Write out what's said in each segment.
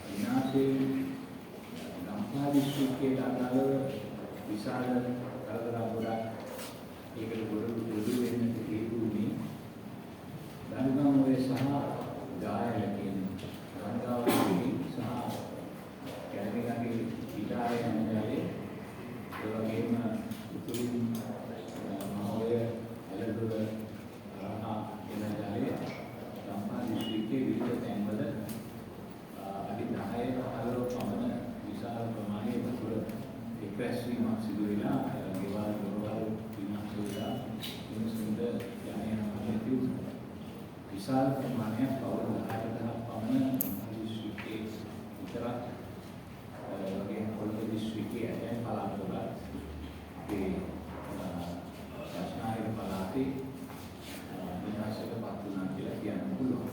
විනාශයේ ගම්පහ දිස්ත්‍රික්කයට අදාළව විශාල කරදර ගොඩක් ඒකට ගොඩ වෙන්න හේතු වුණේ දනුගම්මුවේ සහ ගායල කියන ගංගාවලදී සහ කැලණිගඟේ ඉඩාරේ යනවාලේ ඒ වගේම උතුරින් මහෝය එළදොර රහා එනජාලේ ගම්පහ දිස්ත්‍රික්කයේ විවිධ තැන්වල අඩි 10 15 පමණ විශාල ප්‍රමාණයේ වතුර එක්රැස්වීමක් සිදු වෙලා ගෙවල් දොරවල් විනාශ වෙලා මිනිසුන්ට යන්නේ නැති විශාල ප්‍රමාණයක් පවුල් 10කට පමණ දිස්ත්‍රික්කයේ විතරක් වගේ කොළඹ දිස්ත්‍රික්කයේ ඇතැම් පළාත්වල ඒ රාජ්‍යායන පළාතේ විනාශයට පත් වුණා කියලා කියන්න පුළුවන්.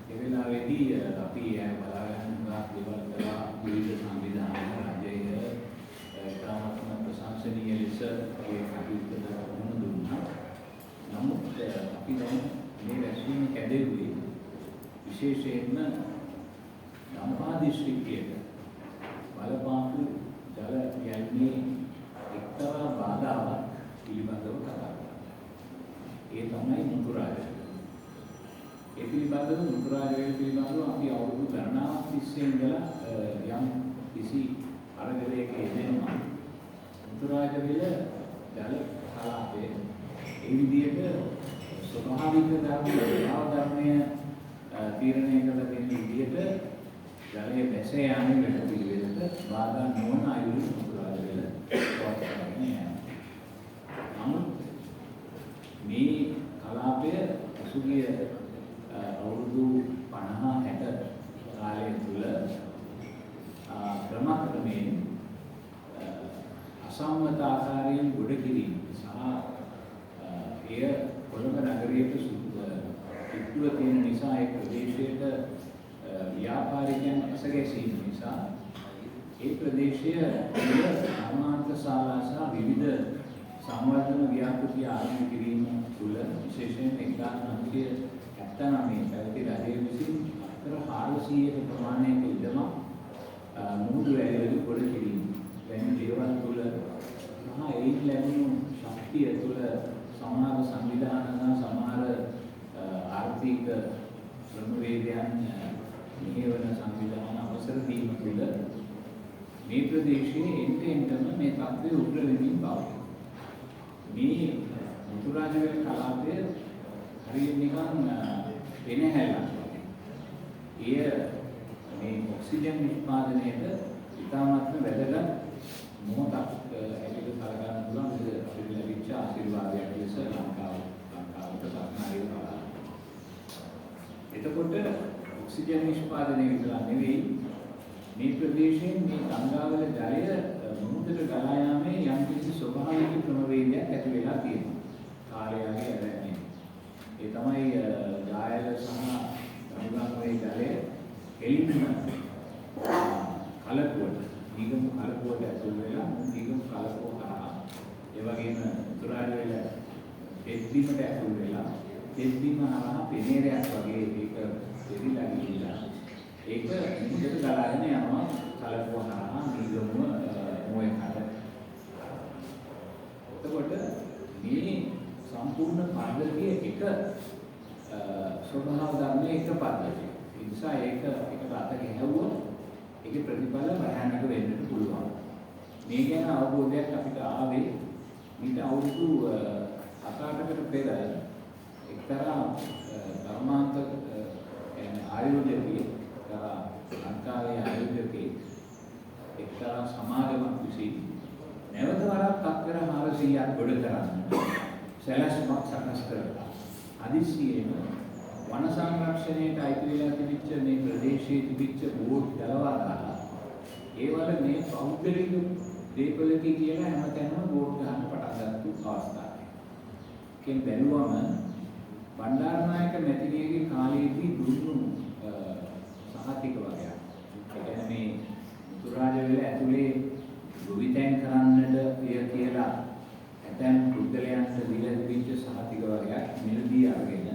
ඒ වෙලාවේදී අපි බලාගෙන දේවල් කරලා විවිධ සංවිධාන රජයේ ග්‍රාමත්ම ප්‍රශංසනීය ලෙස ඒ කටයුතු කරන දුන්නා. නමුත් අපි දැන් මේ රැස්වීම කැදෙන්නේ විශේෂයෙන්ම ගම්පහ දිස්ත්‍රික්කයේ බලපාපු ජල යන්නේ එක්තරා බාධාවක් පිළිබඳව කතා කරනවා. ඒ තමයි මුතුරාජ. ඒ පිළිබඳව මුතුරාජ වේල පිළිබඳව අපි අවුරුදු ගණනාවක් තිස්සේ ඉඳලා යම් කිසි අරගලයක යෙදෙනවා. මුතුරාජ වේල ජල කලාපයේ ඒ විදිහට ස්වභාවික ධර්මය තීරණය කළ දෙන විදිහට ජලයේ බැස යාමේ වැඩ පිළිවෙලට බාධා නොවන අයුරු මුතුරාජ වේල පවත්වාගෙන යනවා. නමුත් මේ කලාපය පසුගිය අවුරුදු 50 60 කාලය තුළ ක්‍රමක්‍රමයෙන් අසම්මත ආකාරයෙන් ගොඩ කිරීම සහ එය කොළඹ නගරයේ පිටුව තියෙන නිසා ඒ ප්‍රදේශයට ව්‍යාපාරිකයන් ඇසගැසීම නිසා ඒ ප්‍රදේශය කර්මාන්ත ශාලා සහ විවිධ සංවර්ධන ව්‍යාපෘති ආරම්භ කිරීම තුළ විශේෂයෙන් 1979 පැවති රජය විසින් අතර 400ක ප්‍රමාණයක ඉඩමක් මුහුදු වැලවල ගොඩ කිරීම වැනි දේවල් තුළ මහා ඒත් ලැබුණු ශක්තිය තුළ සමහර සංවිධාන සමහර ආර්ථික ක්‍රමවේදයන් මෙහෙවන සංවිධාන අවසර දීම තුළ මේ ප්‍රදේශයේ එන්ටම මේ තත්ත්වය උග්‍ර වෙමින් පවතී. මේ මුතුරාජ වේල කලාපය හරියට නිකන් වෙනහැලක් වගේ. එය මේ ඔක්සිජන් නිෂ්පාදනයේද ඉතාමත්ම වැදගත් මොහොතක් ඇතුළත කරගන්න පුළුවන් අපිට ලැබිච්ච ආශිර්වාදයක් ලෙස ලංකාවට සාකච්ඡා කරනවා. එතකොට ඔක්සිජන් නිෂ්පාදනය විතර නෙවෙයි මේ ප්‍රදේශයෙන් මේ ගංගාවල ජලය මුහුදට ගලා යාමේ යම් කිසි ස්වභාවික ක්‍රමවේදයක් ඇති වෙලා තියෙනවා. කාර්යයේ ඇරෙන්නේ. ඒ තමයි ජායල සහ ගංගාවේ ජලය එළින්ම කලකුවට නිගම කලකුවට ඇතුල් වෙලා නිගම කලකුව කරා ඒ වගේම මුතුරාජ වේල එද්දීමට ඇතුල් වෙලා එද්දීම හරහා පෙනේරයක් වගේ ඒක දෙවිලා ගිහිලා ඒක මුහුදට ගලාගෙන යනවා කලකුව හරහා නිගම මොය කඩ. එතකොට මේ සම්පූර්ණ පද්ධතිය එක ස්වභාව ධර්මයේ එක පද්ධතිය. ඒ නිසා ඒක එකට අත ගැහුවොත් ඒකේ ප්‍රතිඵල භයානක වෙන්නත් පුළුවන්. මේ ගැන අවබෝධයක් අපිට ආවේ ඊට අවුරුදු 7-8කට පෙර එක්තරා ධර්මාන්ත ආයෝජකයෙක් ලංකාවේ ආයෝජකයෙක් එක්තරා සමාගමක් විසින් නැවත වරක් තත්පර 400ක් ගොඩ කරන්න සැලැස්මක් සකස් කරලා හදිස්සියෙම වන සංරක්ෂණයට අයිති වෙලා තිබිච්ච මේ ප්‍රදේශයේ තිබිච්ච බෝඩ් ගලවා දාලා ඒ වල මේ පෞද්ගලික දීපලකී කියලා හැමතැනම බෝඩ් ගහන්න පටන් ගත්තු අවස්ථාවක්. කෙන් බැලුවම බණ්ඩාරනායක මැතිණියගේ කාලයේදී දුන්නු සහතික වගයක්. ඒ කියන්නේ මේ මුතුරාජ වේල ඇතුලේ ගොවිතැන් කරන්නට පිය කියලා ඇතැම් පුද්ගලයන්ට දීලා තිබිච්ච සහතික වගයක් මිලදී අරගෙන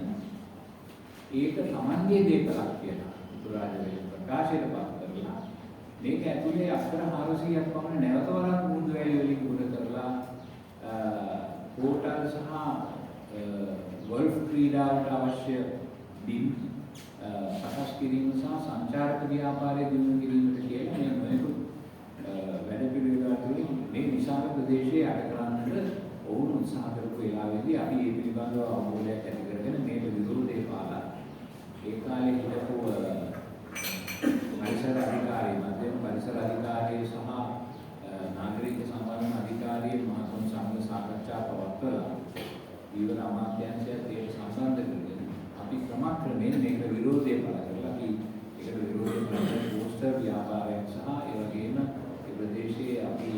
ඒක තමන්ගේ දේපලක් කියලා විනාශයට පත් කරලා මේක ඇතුලේ අක්කර 400ක් පමණ නැවත වරක් මුහුදු වැලි වලින් ගොඩ කරලා හෝටල් සහ ගෝල්ෆ් ක්‍රීඩාවට අවශ්‍ය බිම් සකස් කිරීම සහ සංචාරක ව්‍යාපාරය දියුණු කිරීමට කියලා මේ මොනවාද වැඩ පිළිවෙල තුළින් මේ විශාල ප්‍රදේශයේ අඩ කරන්නට ඔවුන් උත්සාහ කරපු වෙලාවේදී අපි මේ පිළිබඳව අවබෝධයක් ඇති කරගෙන මේක විරුද්ධේ පාලා ඒ කාලේ හිටපු පරිසර අධිකාරී මධ්‍යම පරිසර අධිකාරී සහ නාගරික සම්බන්ධ අධිකාරී මහතුන් සංඝ සාකච්ඡා පවත්වලා ඊවර අමාත්‍යාංශයත් ඒක සම්බන්ධ කරගෙන අපි ක්‍රමක්‍රමයෙන් මේක විරෝධය පළ කරලා අපි ඒකට විරෝධය පළ කරන පෝස්ටර් ව්‍යාපාරයක් සහ ඒ වගේම ඒ ප්‍රදේශයේ අපි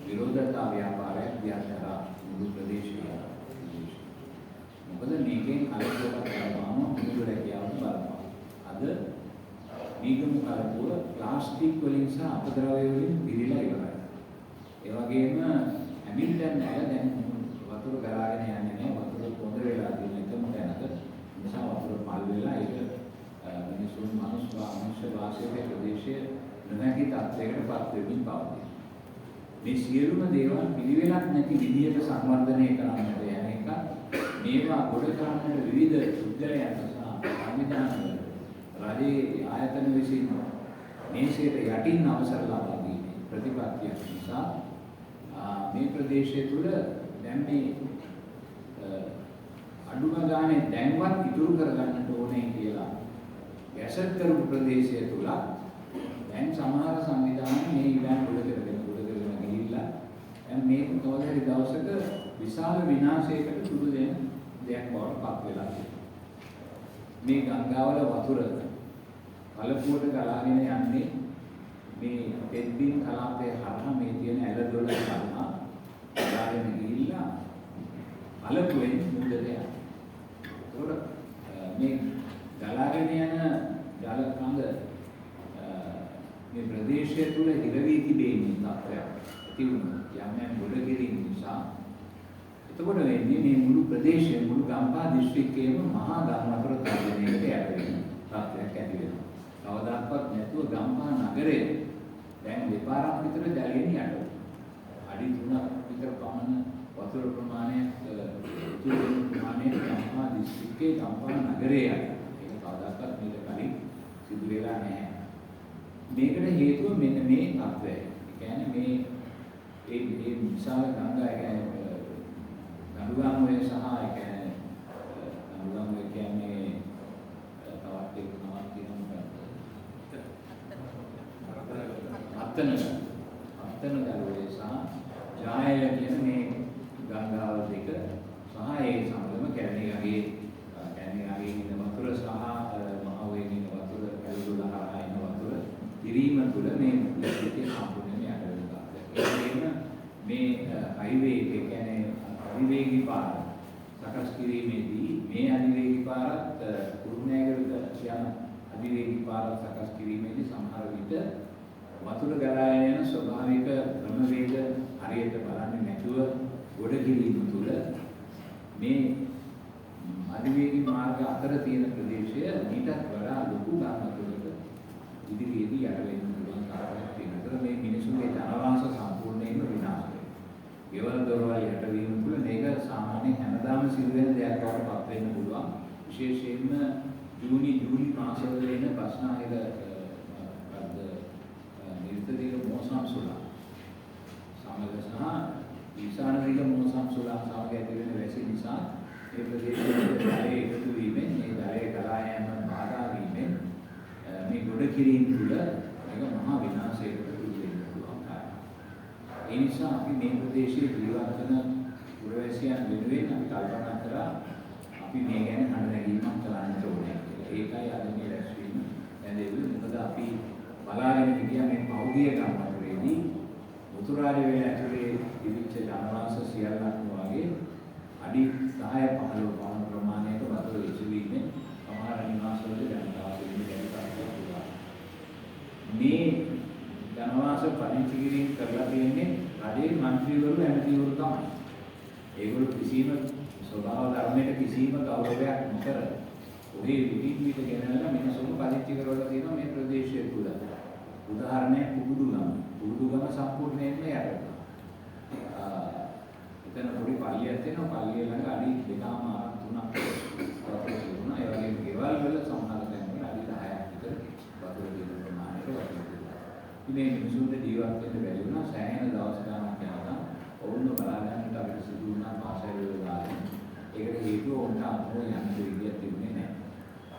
විරෝධතා ව්‍යාපාරයක් දියත් කරා මුළු ප්‍රදේශයේ. මොකද මේකෙන් අලුතක් කරනවා මුළු රැකියාවට බලපාන. අද මේකම කරපුව ප්ලාස්ටික් වලින් සහ අපද්‍රව්‍ය වලින් පිරීලා ඉවරයි. ඒ වගේම හැමිල්ටන් වල දැන් වතුර ගලාගෙන යන්නේ නැහැ. වතුර පොඳ වෙලා තියෙන එකම තැනක නිසා වතුර පල් වෙලා ඒක මිනිසුන් මනුෂ්‍ය වාසයේ ප්‍රදේශයේ නොනැති තත්ත්වයකට පත් වෙමින් පවතී. මේ සියලුම දේවල් පිළිවෙලක් නැති විදියට සංවර්ධනය කරන්නට යන එක මේවා ගොඩ කරන්නට විවිධ උද්දලයන් සහ සංවිධානවල රජයේ ආයතන විසින් මේසයට යටින් අවසර ලබා දීමේ ප්‍රතිපත්තියක් නිසා මේ ප්‍රදේශය තුළ දැන් මේ අඩුම ගානේ දැන්වත් ඉතුරු කරගන්නට ඕනේ කියලා ගැසට් කරපු ප්‍රදේශය තුළ දැන් සමහර සංවිධාන මේ ඉඩම් ගොඩ කරගෙන ගිහිල්ලා දැන් මේක කවදාහරි දවසක විශාල විනාශයකට සුදු දෙන දෙයක් බවට පත් වෙලා තියෙනවා. මේ ගංගාවල වතුර කලපුවට ගලාගෙන යන්නේ මේ පෙත්බිම් කලාපයේ හරහා මේ තියෙන ඇලදොල කරනවා ගලාගෙන ගිහිල්ලා කලපුවෙන් මුදට යනවා. ඒකට මේ ගලාගෙන යන ජල කඳ මේ ප්‍රදේශය තුළ හිරවී තිබෙන්නේ තත්ත්වයක් ඇති වුණා. යම් ගොඩ කිරීම නිසා එතකොට වෙන්නේ මේ මුළු ප්‍රදේශය මුළු ගම්පහ දිස්ත්‍රික්කයේම මහා ගම් වතුර තර්ජනයකට යට වෙන තත්ත්වයක් ඇති වෙනවා. කවදාවත් නැතුව ගම්පහ නගරය දැන් දෙපාරක් විතර ජලයෙන් යට අඩි 3ක් විතර පමණ වතුර ප්‍රමාණයක් ගම්පහ දිස්ත්‍රික්කයේ ගම්පහ නගරයේ යට. ඒක කවදාවත් මේක කලින් සිදු වෙලා නැහැ. මේකට හේතුව මෙන්න මේ තත්ත්වය. ඒ කියන්නේ මේ විශාල ගංගා කියන්නේ ගංගාමුවේ සහ ඒ කියන්නේ ගංගාමුවේ කියන්නේ තවත් එක නමක් තියෙනවා. අත්තන ගලුවේ සහ ජායල කියන මේ ගංගාව දෙක සහ ඒ සමගම කැලණියාගේ ඉන්න වතුර සහ මහවැලේ ඉන්න වතුර කැලුල හරහා එන වතුර ඉරීම තුළ මේ ප්‍රදේශයේ සම්පූර්ණයෙන්ම යට වෙනවා. ඒ වගේම මේ හයිවේ එක කියන්නේ අධිවේගී පාර සකස් කිරීමේදී මේ අධිවේගී පාරත් කුරුණෑගල යන අධිවේගී පාර සකස් කිරීමේදී සමහර විට වතුර ගලාගෙන යන ස්වභාවික ක්‍රමවේද හරියට බලන්නේ නැතුව ගොඩ කිරීම තුළ මේ අධිවේගී මාර්ග අතර තියෙන ප්‍රදේශය ඊටත් වඩා ලොකු ගානකට ඉදිරියේදී යට වෙන්න පුළුවන් කාරණයක් තියෙනවා. මේ මිනිසුන්ගේ ජනවාස සම්පූර්ණයෙන්ම විනාශ වෙනවා. ගෙවල් දොරවල් යට වීම තුළ මේක සාමාන්‍යයෙන් හැමදාම සිදු වෙන දෙයක් බවට පත් වෙන්න පුළුවන්. විශේෂයෙන්ම ජූලි මාසවල එන ප්‍රශ්නායක නිර්තදීක මෝසම් සුළා සමග සහ ඊශානදීක මෝසම් සුළා සමග ඇති වෙන වැසි නිසා මේ ප්‍රදේශයේ ජලය එකතු වීමෙන් මේ ජලය ගලා යාම බාධා වීමෙන් මේ ගොඩ කිරීම තුළ මේක මහා විනාශයකට තුඩු වෙන්න පුළුවන් කාරණා. ඒ නිසා අපි මේ ප්‍රදේශයේ ජීවත් වන පුරවැසියන් වෙනුවෙන් අපි කල්පනා කරා අපි මේ ගැන හඬ නැගීමක් කරන්න ඕනේ කියලා. ඒකයි අද මේ රැස්වීම ඇදෙන්නේ. මොකද අපි බලාගෙන හිටියා මේ පෞද්ගලික ගම්වලදී උතුරාරි වේල ඇතුලේ ඉදිච්ච ජනවාස සියල්ලක්ම වගේ අඩි 10 15 පවුම් ප්‍රමාණයක වතුර ඉතිවීමෙන් සමහර නිවාසවල ජනතාව මේ ජනවාස පරිච්ඡේදය කිරීම කරලා තියෙන්නේ රජයේ മന്ത്രിවරු ඇමතිවරු තමයි. ඒගොල්ලෝ කිසිම ස්වභාව ධර්මයට කිසිම ගෞරවයක් නොකර ඔහේ විවිධ ගෙනල්ලා මිනිස්සුන්ව පරිච්ඡේදය කරවල එතන පොඩි පල්ලියක් තියෙනවා. පල්ලිය ළඟ අඩි 2.5 3ක් වතුර තිබුණා. ඒ වගේම ගෙවල් වල සමහර තැන්වල අඩි 10ක් විතර වතුර තියෙන ප්‍රමාණයට වතුර තිබුණා. ඉතින් මේ මිනිසුන්ට ජීවත් වෙන්න බැරි වුණා. සෑහෙන දවස් ගානක් යනකම් ඔවුන්ව බලා ගන්නට අපිට සිදු වුණා පාසල් වල දාලා. ඒකට හේතුව ඔවුන්ට අම්මෝ යන්න විදියක් තිබුණේ නැහැ.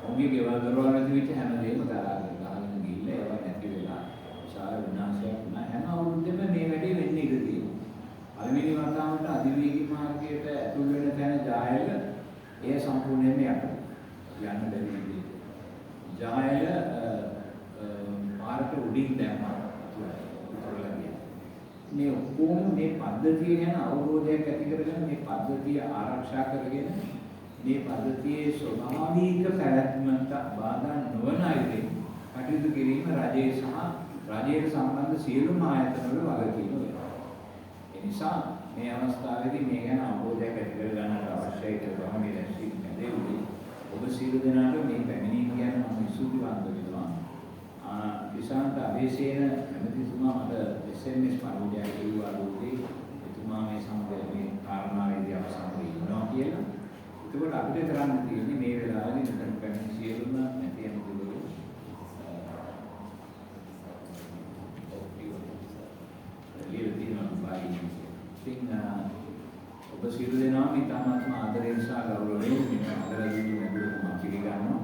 ඔවුන්ගේ ගෙවල් දොරවල් නැති වෙච්ච හැමදේම ගහගෙන ගිහිල්ලා ඒවා නැති වෙලා විශාල විනාශයක් වුණා. හැම අවුරුද්දෙම මේ වැඩේ වෙන්නේ ඉඳී තියෙනවා. පළවෙනි වතාවට අධිවේගී මාර්ගයට ඇතුල් වෙන තැන ජායල එය සම්පූර්ණයෙන්ම යට යන්න බැරි විදිහට. ජායල පාරට උඩින් දැම්මා උතුරලා ගියා. මේ ඔක්කොම මේ පද්ධතිය ගැන අවබෝධයක් ඇති කරගෙන මේ පද්ධතිය ආරක්ෂා කරගෙන මේ පද්ධතියේ ස්වභාවික පැවැත්මට බාධා නොවන අයුරින් කටයුතු කිරීම රජයේ සහ රජයට සම්බන්ධ සියලුම ආයතනවල වගකීම වෙනවා. ඒ නිසා මේ අවස්ථාවේදී මේ ගැන අවබෝධයක් ඇති කර ගන්නට අවශ්‍යයි කියලා මේ රැස්වීම ලැබෙන්නේ. ඔබ සියලු දෙනාට මේ පැමිණීම ගැන මම ස්තුතිවන්ත වෙනවා. විශාන්ත අබේසේන ඇමතිතුමා මට SMS පණිවිඩයක් කිව්වා ලෝකේ එතුමා මේ සම්බන්ධ මේ කාරණාවේදී අවසන් වෙනවා කියලා. ඒකට අපිට කරන්න තියෙන්නේ මේ වෙලාවේදී මෙතන පැමිණ සියලුම නැති ඇමතිවරු ඔබ සියලු දෙනාම ඉතාමත්ම ආදරයෙන් සහ ගෞරවයෙන් මේ අගරාජ්‍ය මැදුරට පිළිගන්නවා.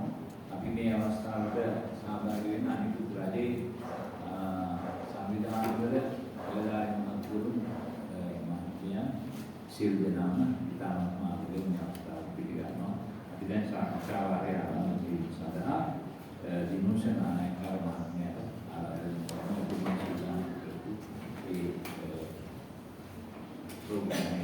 අපි මේ අවස්ථාවට සහභාගී වෙන අනිකුත් රජයේ සංවිධානවල බලධාරීන් මහතුරු මහත්මියන් සියලු දෙනාම ඉතාමත්ම ආදරයෙන් මේ අවස්ථාව පිළිගන්නවා. අපි දැන් සාකච්ඡාවාරය ආරම්භ කිරීම සඳහා දිනුෂ නායකව මහත්මයාට ආරාධනා කරනවා. Program